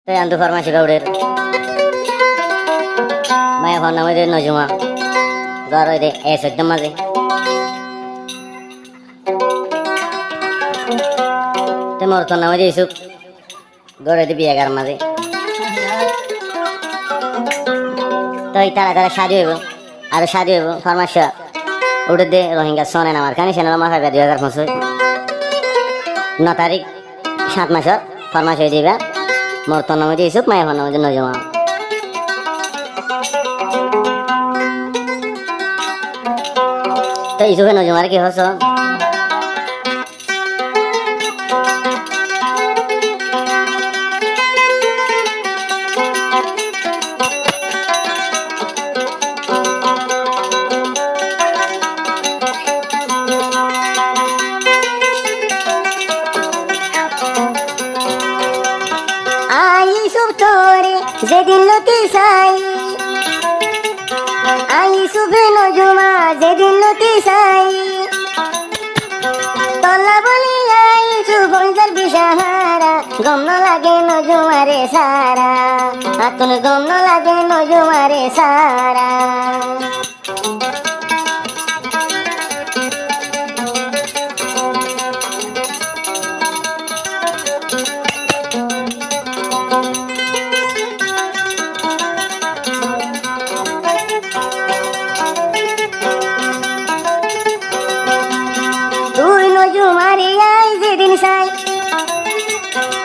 Tôi ăn tu farmasi kau der. Maya phone nama dia Najuma. Garo ide sedem aja. Temor tu nama dia Yusuf. Garo ide biaya garam aja. तो इतना अगर शादी हो और शादी हो फरमाशा उड़ दे रोहिंग्या सोने ना मारकानी चैनल में माफा 2005 9 तारीख 7 मास फरमाशा दिबा मोर तो नाम दिसुक माय फन नाम नजमा तो इसुके नजमा के हसो যেদিন লতি সাই আই সুবে নজমা যেদিন লতি সাই তলা বলি আই সুবঞ্জল বিশাহারা গম ন লাগে নজমারে সারা আতুন গম ন লাগে নজমারে সারা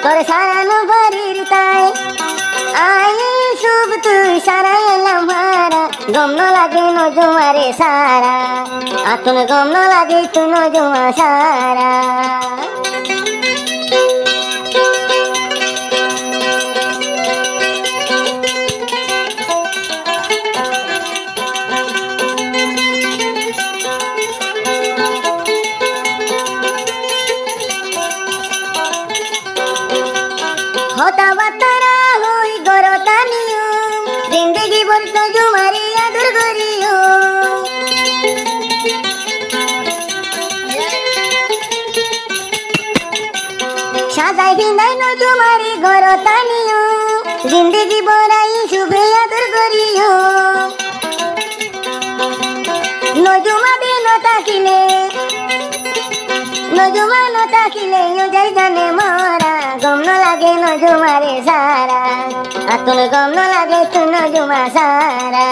তোর সারানো ভরির তাই আই শুভ তুই সারা এলাম হারা গম ন লাগে নজমারে সারা আতুন গম ন লাগে তুই নজমা সারা होता बतरा हुई गोरतानियो जिंदगी भर तो तुम्हारी आदर करियो साजाई बिंदाई नो तुम्हारी गोरतानियो जिंदगी भराई शुभ आदर करियो नजुमा बिनो ताकिले नजुमा नो ताकिले यो जाई जाने मारा गम न लागे नजुमारे सारा आतुन गम न लागे तू नजुमा सारा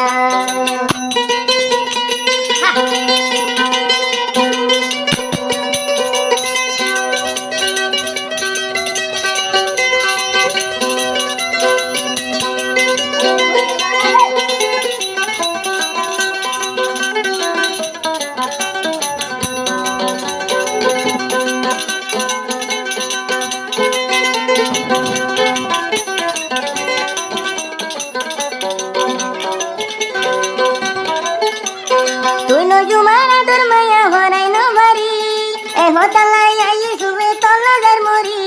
তুই নজুমারা তোর মায়া ভরাই ন ভারি এ হতালাই আই সুবে তলদার মরি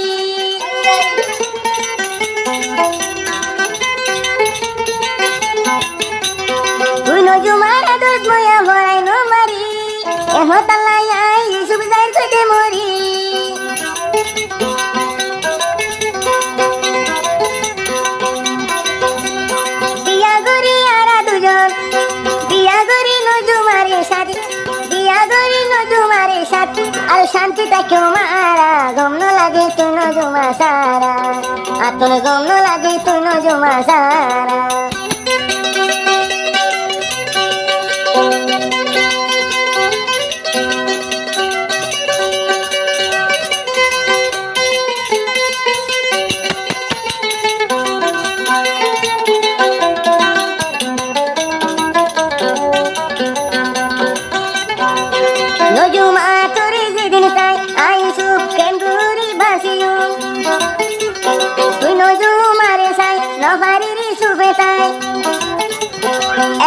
তুই নজুমারা তোর মায়া ভরাই ন ভারি এ হতালাই আই সুবে যাই কইতে মরি দিয়া গরি আরা দুজন দিয়া গরি দিয়া গরি নজুমারে সাথী আর শান্তি তাকে মারা গম ন লাগে তুই নজুমা সারা আতুন গম ন লাগে তুই নজুমা সারা নজুমা তোরে যেদিন তাই আই সুখ কেন্দুরি ভাসিও তুই নজুমারে সাই নভারির শুভে তাই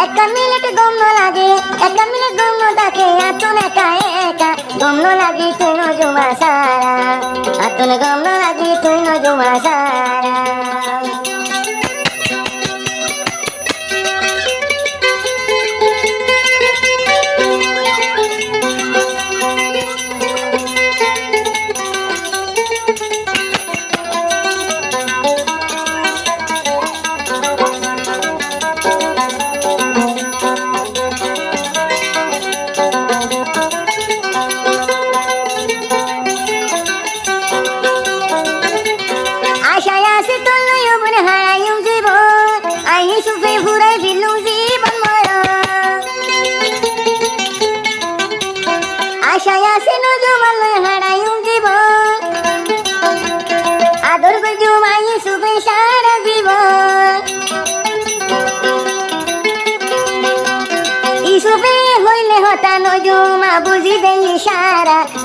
এক মিনিট গম ন লাগে এক মিনিট গম ন থাকে আতুন একা একা গম ন লাগে তুই নজুমা সারা আতুন গম ন লাগে তুই নজুমা সারা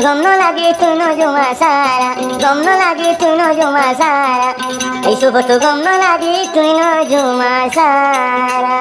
গম ন লাগে তুই নজুমা সারা, গম ন লাগে তুই নজুমা সারা, এই শুভ তো গম ন লাগে তুই নজুমা সারা।